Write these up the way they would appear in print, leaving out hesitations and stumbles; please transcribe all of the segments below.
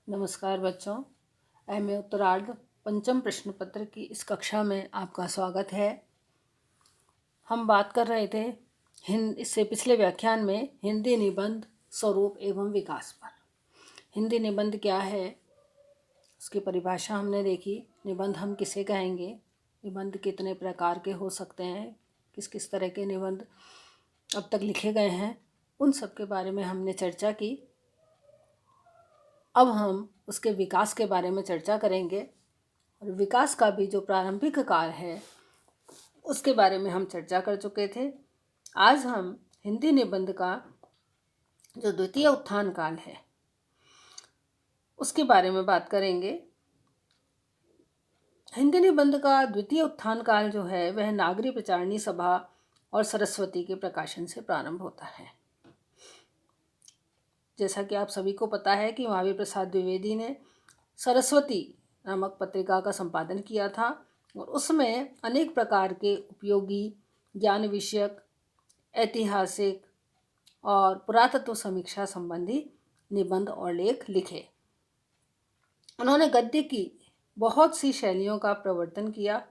नमस्कार बच्चों। एमए उत्तरार्ध पंचम प्रश्न पत्र की इस कक्षा में आपका स्वागत है। हम बात कर रहे थे इससे पिछले व्याख्यान में हिंदी निबंध स्वरूप एवं विकास पर। हिंदी निबंध क्या है, उसकी परिभाषा हमने देखी। निबंध हम किसे कहेंगे, निबंध कितने प्रकार के हो सकते हैं, किस किस तरह के निबंध अब तक लिखे गए हैं, उन सब के बारे में हमने चर्चा की। अब हम उसके विकास के बारे में चर्चा करेंगे और विकास का भी जो प्रारंभिक काल है उसके बारे में हम चर्चा कर चुके थे। आज हम हिंदी निबंध का जो द्वितीय उत्थान काल है उसके बारे में बात करेंगे। हिंदी निबंध का द्वितीय उत्थान काल जो है वह नागरी प्रचारणी सभा और सरस्वती के प्रकाशन से प्रारंभ होता है। जैसा कि आप सभी को पता है कि महावीर प्रसाद द्विवेदी ने सरस्वती नामक पत्रिका का संपादन किया था और उसमें अनेक प्रकार के उपयोगी, ज्ञान विषयक, ऐतिहासिक और पुरातत्व समीक्षा संबंधी निबंध और लेख लिखे। उन्होंने गद्य की बहुत सी शैलियों का प्रवर्तन किया।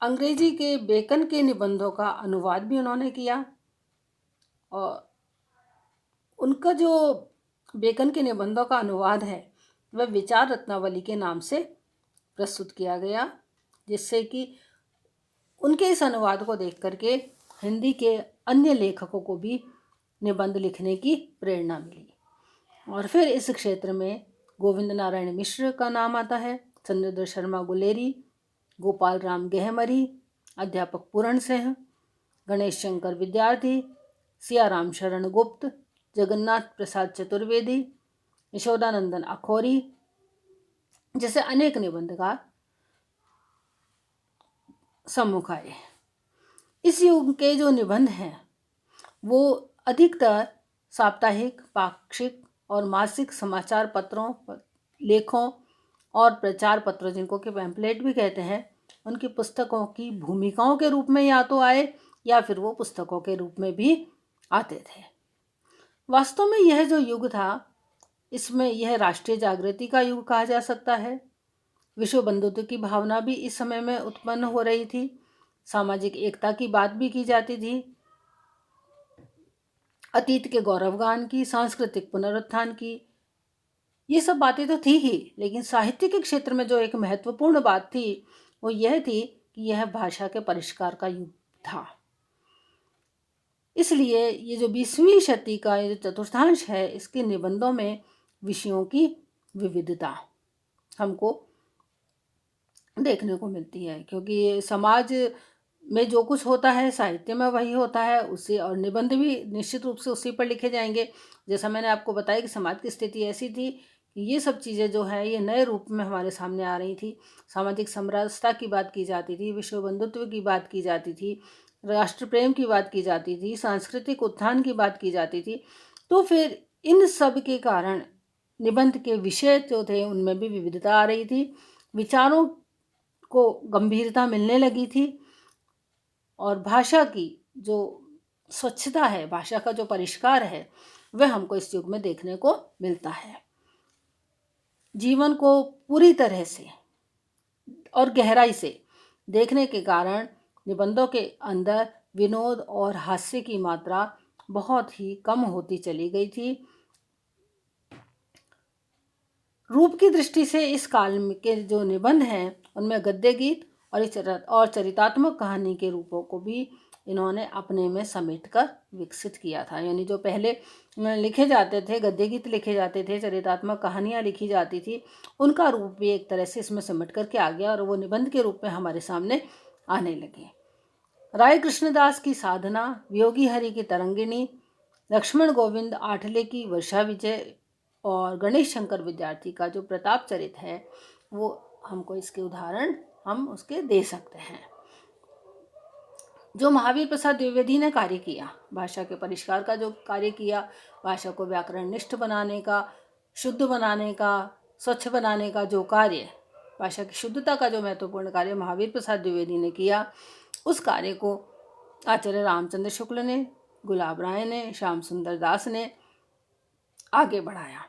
अंग्रेजी के बेकन के निबंधों का अनुवाद भी उन्होंने किया और उनका जो बेकन के निबंधों का अनुवाद है वह विचार रत्नावली के नाम से प्रस्तुत किया गया, जिससे कि उनके इस अनुवाद को देख करके हिंदी के अन्य लेखकों को भी निबंध लिखने की प्रेरणा मिली। और फिर इस क्षेत्र में गोविंद नारायण मिश्र का नाम आता है, चंद्रधर शर्मा गुलेरी, गोपाल राम गहमरी, अध्यापक पूरण सिंह, गणेश शंकर विद्यार्थी, सियाराम शरण गुप्त, जगन्नाथ प्रसाद चतुर्वेदी, यशोदानंदन अखौरी जैसे अनेक निबंधकार सम्मुख आए। इस युग के जो निबंध हैं वो अधिकतर साप्ताहिक, पाक्षिक और मासिक समाचार पत्रों, लेखों और प्रचार पत्रों, जिनको के पैम्पलेट भी कहते हैं, उनकी पुस्तकों की भूमिकाओं के रूप में या तो आए या फिर वो पुस्तकों के रूप में भी आते थे। वास्तव में यह जो युग था, इसमें यह राष्ट्रीय जागृति का युग कहा जा सकता है। विश्व बंधुत्व की भावना भी इस समय में उत्पन्न हो रही थी। सामाजिक एकता की बात भी की जाती थी। अतीत के गौरवगान की, सांस्कृतिक पुनरुत्थान की, ये सब बातें तो थी ही, लेकिन साहित्य के क्षेत्र में जो एक महत्वपूर्ण बात थी वो यह थी कि यह भाषा के परिष्कार का युग था। इसलिए ये जो 20वीं शती का ये जो चतुर्थांश है, इसके निबंधों में विषयों की विविधता हमको देखने को मिलती है, क्योंकि समाज में जो कुछ होता है साहित्य में वही होता है उससे, और निबंध भी निश्चित रूप से उसी पर लिखे जाएंगे। जैसा मैंने आपको बताया कि समाज की स्थिति ऐसी थी कि ये सब चीज़ें जो है ये नए रूप में हमारे सामने आ रही थी। सामाजिक समरसता की बात की जाती थी, विश्व बंधुत्व की बात की जाती थी, राष्ट्र प्रेम की बात की जाती थी, सांस्कृतिक उत्थान की बात की जाती थी। तो फिर इन सब के कारण निबंध के विषय जो थे उनमें भी विविधता आ रही थी, विचारों को गंभीरता मिलने लगी थी और भाषा की जो स्वच्छता है, भाषा का जो परिष्कार है, वह हमको इस युग में देखने को मिलता है। जीवन को पूरी तरह से और गहराई से देखने के कारण निबंधों के अंदर विनोद और हास्य की मात्रा बहुत ही कम होती चली गई थी। रूप की दृष्टि से इस काल के जो निबंध हैं उनमें गद्य गीत और चरितात्मक कहानी के रूपों को भी इन्होंने अपने में समेटकर विकसित किया था। यानी जो पहले लिखे जाते थे, गद्य गीत लिखे जाते थे, चरितात्मक कहानियाँ लिखी जाती थी, उनका रूप भी एक तरह से इसमें समेट करके आ गया और वो निबंध के रूप में हमारे सामने आने लगे। राय कृष्णदास की साधना, वियोगी हरि की तरंगिणी, लक्ष्मण गोविंद आठले की वर्षा विजय और गणेश शंकर विद्यार्थी का जो प्रताप चरित है वो हमको इसके उदाहरण हम उसके दे सकते हैं। जो महावीर प्रसाद द्विवेदी ने कार्य किया, भाषा के परिष्कार का जो कार्य किया, भाषा को व्याकरण निष्ठ बनाने का, शुद्ध बनाने का, स्वच्छ बनाने का जो कार्य, भाषा की शुद्धता का जो महत्वपूर्ण कार्य महावीर प्रसाद द्विवेदी ने किया, उस कार्य को आचार्य रामचंद्र शुक्ल ने, गुलाब राय ने, श्याम सुंदर दास ने आगे बढ़ाया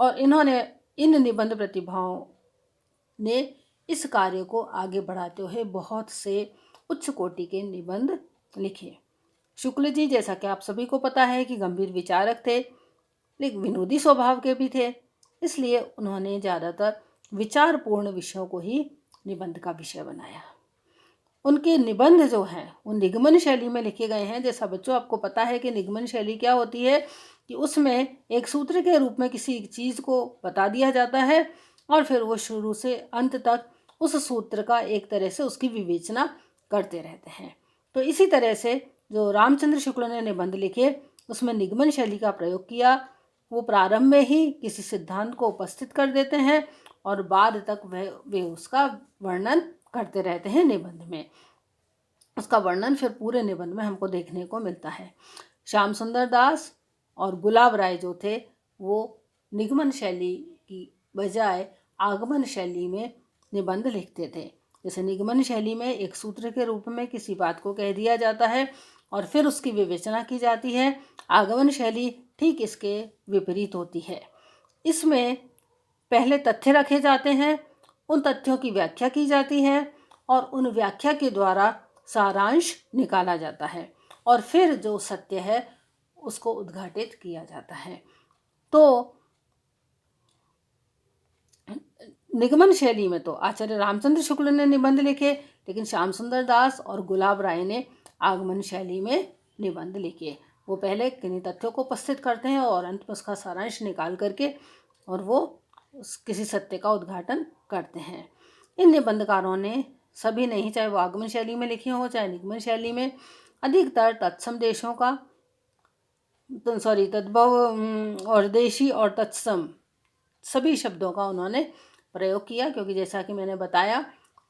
और इन्होंने इन निबंध प्रतिभाओं ने इस कार्य को आगे बढ़ाते हुए बहुत से उच्च कोटि के निबंध लिखे। शुक्ल जी, जैसा कि आप सभी को पता है, कि गंभीर विचारक थे, लेकिन विनोदी स्वभाव के भी थे, इसलिए उन्होंने ज़्यादातर विचारपूर्ण विषयों को ही निबंध का विषय बनाया। उनके निबंध जो हैं वो निगमन शैली में लिखे गए हैं। जैसा बच्चों आपको पता है कि निगमन शैली क्या होती है, कि उसमें एक सूत्र के रूप में किसी चीज़ को बता दिया जाता है और फिर वो शुरू से अंत तक उस सूत्र का एक तरह से उसकी विवेचना करते रहते हैं। तो इसी तरह से जो रामचंद्र शुक्ल ने निबंध लिखे उसमें निगमन शैली का प्रयोग किया। वो प्रारंभ में ही किसी सिद्धांत को उपस्थित कर देते हैं और बाद तक वे उसका वर्णन करते रहते हैं निबंध में। उसका वर्णन फिर पूरे निबंध में हमको देखने को मिलता है। श्याम सुंदर दास और गुलाब राय जो थे वो निगमन शैली की बजाय आगमन शैली में निबंध लिखते थे। जैसे निगमन शैली में एक सूत्र के रूप में किसी बात को कह दिया जाता है और फिर उसकी विवेचना की जाती है। आगमन शैली ठीक इसके विपरीत होती है। इसमें पहले तथ्य रखे जाते हैं, उन तथ्यों की व्याख्या की जाती है और उन व्याख्या के द्वारा सारांश निकाला जाता है और फिर जो सत्य है उसको उद्घाटित किया जाता है। तो निगमन शैली में तो आचार्य रामचंद्र शुक्ल ने निबंध लिखे, लेकिन श्याम सुंदर दास और गुलाब राय ने आगमन शैली में निबंध लिखे। वो पहले किन्हीं तथ्यों को उपस्थित करते हैं और अंत में उसका सारांश निकाल करके और वो किसी सत्य का उद्घाटन करते हैं। इन निबंधकारों ने सभी नहीं, चाहे वो आगमन शैली में लिखे हों चाहे निगमन शैली में, अधिकतर तत्सम देशों का तद्भव और देशी और तत्सम सभी शब्दों का उन्होंने प्रयोग किया, क्योंकि जैसा कि मैंने बताया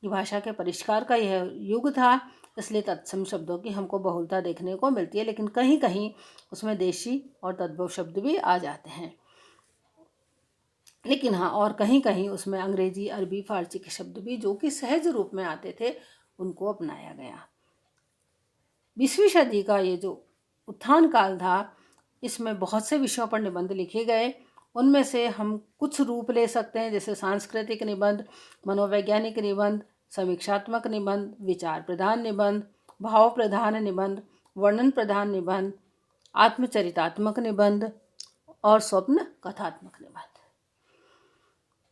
कि भाषा के परिष्कार का यह युग था, इसलिए तत्सम शब्दों की हमको बहुलता देखने को मिलती है, लेकिन कहीं कहीं उसमें देशी और तद्भव शब्द भी आ जाते हैं। लेकिन हाँ, और कहीं कहीं उसमें अंग्रेजी, अरबी, फारसी के शब्द भी जो कि सहज रूप में आते थे उनको अपनाया गया। 20वीं सदी का ये जो उत्थान काल था, इसमें बहुत से विषयों पर निबंध लिखे गए। उनमें से हम कुछ रूप ले सकते हैं, जैसे सांस्कृतिक निबंध, मनोवैज्ञानिक निबंध, समीक्षात्मक निबंध, विचार प्रधान निबंध, भाव प्रधान निबंध, वर्णन प्रधान निबंध, आत्मचरितात्मक निबंध और स्वप्न कथात्मक निबंध।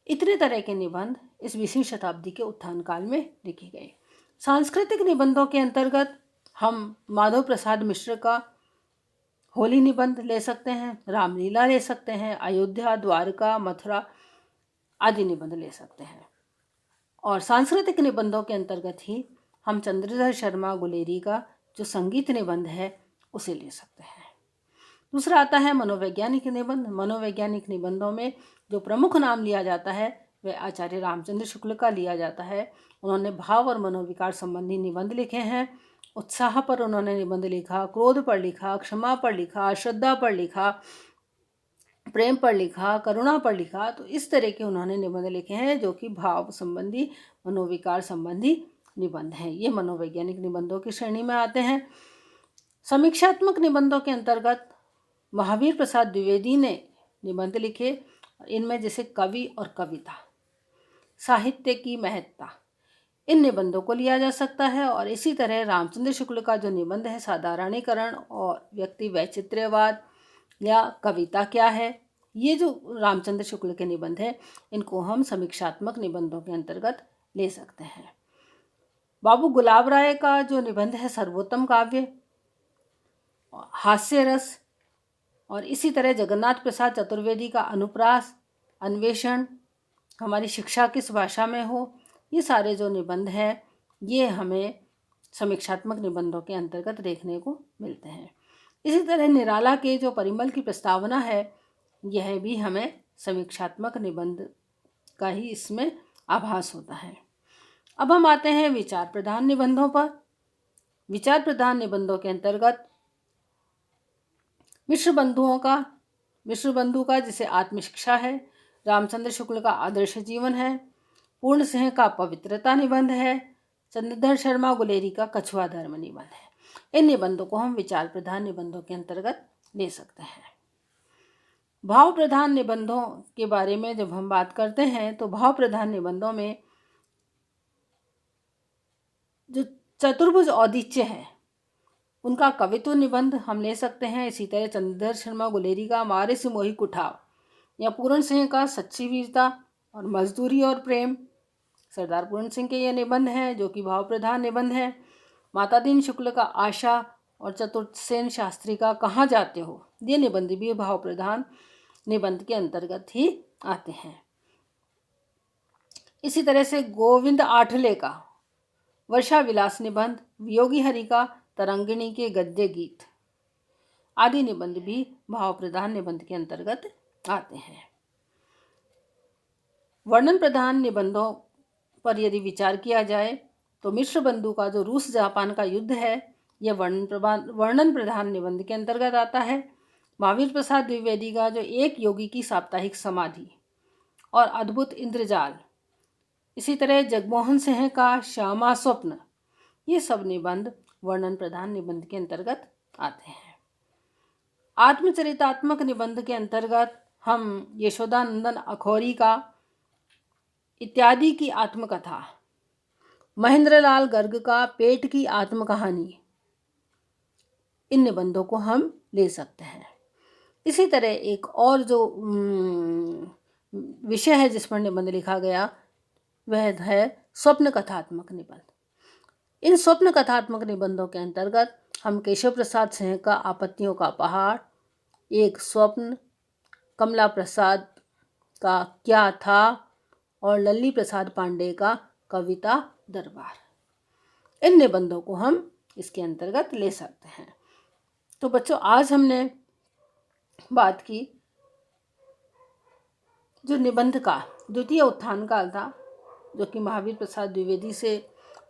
इतने तरह के निबंध इस 20वीं शताब्दी के उत्थान काल में लिखे गए। सांस्कृतिक निबंधों के अंतर्गत हम माधव प्रसाद मिश्र का होली निबंध ले सकते हैं, रामलीला ले सकते हैं, अयोध्या, द्वारका, मथुरा आदि निबंध ले सकते हैं। और सांस्कृतिक निबंधों के अंतर्गत ही हम चंद्रधर शर्मा गुलेरी का जो संगीत निबंध है उसे ले सकते हैं। दूसरा आता है मनोवैज्ञानिक निबंध। मनोवैज्ञानिक निबंधों में जो प्रमुख नाम लिया जाता है वह आचार्य रामचंद्र शुक्ल का लिया जाता है। उन्होंने भाव और मनोविकार संबंधी निबंध लिखे हैं। उत्साह पर उन्होंने निबंध लिखा, क्रोध पर लिखा, क्षमा पर लिखा, श्रद्धा पर लिखा, प्रेम पर लिखा, करुणा पर लिखा। तो इस तरह के उन्होंने निबंध लिखे हैं जो कि भाव संबंधी, मनोविकार संबंधी निबंध हैं। ये मनोवैज्ञानिक निबंधों की श्रेणी में आते हैं। समीक्षात्मक निबंधों के अंतर्गत महावीर प्रसाद द्विवेदी ने निबंध लिखे। इनमें जैसे कवि और कविता, साहित्य की महत्ता, इन निबंधों को लिया जा सकता है। और इसी तरह रामचंद्र शुक्ल का जो निबंध है साधारणीकरण और व्यक्ति वैचित्र्यवाद या कविता क्या है, ये जो रामचंद्र शुक्ल के निबंध है इनको हम समीक्षात्मक निबंधों के अंतर्गत ले सकते हैं। बाबू गुलाब राय का जो निबंध है सर्वोत्तम काव्य, हास्य रस, और इसी तरह जगन्नाथ प्रसाद चतुर्वेदी का अनुप्रास, अन्वेषण, हमारी शिक्षा किस भाषा में हो, ये सारे जो निबंध हैं ये हमें समीक्षात्मक निबंधों के अंतर्गत देखने को मिलते हैं। इसी तरह निराला के जो परिमल की प्रस्तावना है यह भी हमें समीक्षात्मक निबंध का ही इसमें आभास होता है। अब हम आते हैं विचार प्रधान निबंधों पर। विचार प्रधान निबंधों के अंतर्गत मिश्र बंधु का जिसे आत्मशिक्षा है, रामचंद्र शुक्ल का आदर्श जीवन है, पूर्ण सिंह का पवित्रता निबंध है, चंद्रधर शर्मा गुलेरी का कछुआ धर्म निबंध है। इन निबंधों को हम विचार प्रधान निबंधों के अंतर्गत ले सकते हैं। भाव प्रधान निबंधों के बारे में जब हम बात करते हैं तो भाव प्रधान निबंधों में जो चतुर्भुज औदिच्य है उनका कवित्व निबंध हम ले सकते हैं। इसी तरह चंद्रधर शर्मा गुलेरी का मारे से मोही कुठाव, या पूरण सिंह का सच्ची वीरता और मजदूरी और प्रेम, सरदार पूरण सिंह के ये निबंध हैं जो कि भाव प्रधान निबंध है। माता दीन शुक्ल का आशा और चतुर्थसेन शास्त्री का कहाँ जाते हो, ये निबंध भी भाव प्रधान निबंध के अंतर्गत ही आते हैं। इसी तरह से गोविंद आठले का वर्षा विलास निबंध, वियोगी हरि का तरंगिणी के गद्य गीत आदि निबंध भी भाव प्रधान निबंध के अंतर्गत आते हैं। वर्णन प्रधान निबंधों पर यदि विचार किया जाए तो मिश्र बंधु का जो रूस जापान का युद्ध है यह वर्णन प्रधान निबंध के अंतर्गत आता है। महावीर प्रसाद द्विवेदी का जो एक योगी की साप्ताहिक समाधि और अद्भुत इंद्रजाल, इसी तरह जगमोहन सिंह का श्यामा स्वप्न, ये सब निबंध वर्णन प्रधान निबंध के अंतर्गत आते हैं। आत्मचरितात्मक निबंध के अंतर्गत हम यशोदानंदन अखौरी का इत्यादि की आत्मकथा, महेंद्रलाल गर्ग का पेट की आत्मकहानी, इन निबंधों को हम ले सकते हैं। इसी तरह एक और जो विषय है जिस पर निबंध लिखा गया वह है स्वप्न कथात्मक निबंध। इन स्वप्न कथात्मक निबंधों के अंतर्गत हम केशव प्रसाद सिंह का आपत्तियों का पहाड़, एक स्वप्न, कमला प्रसाद का क्या था और लल्ली प्रसाद पांडे का कविता दरबार, इन निबंधों को हम इसके अंतर्गत ले सकते हैं। तो बच्चों, आज हमने बात की जो निबंध का द्वितीय उत्थान काल था जो कि महावीर प्रसाद द्विवेदी से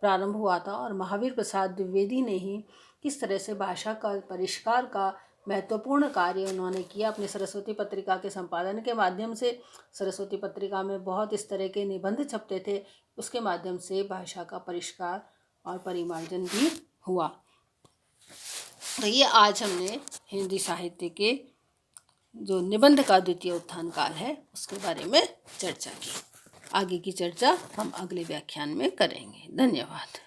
प्रारंभ हुआ था, और महावीर प्रसाद द्विवेदी ने ही किस तरह से भाषा का परिष्कार का महत्वपूर्ण कार्य उन्होंने किया अपनी सरस्वती पत्रिका के संपादन के माध्यम से। सरस्वती पत्रिका में बहुत इस तरह के निबंध छपते थे, उसके माध्यम से भाषा का परिष्कार और परिमार्जन भी हुआ। तो ये आज हमने हिंदी साहित्य के जो निबंध का द्वितीय उत्थान काल है उसके बारे में चर्चा की। आगे की चर्चा हम अगले व्याख्यान में करेंगे। धन्यवाद।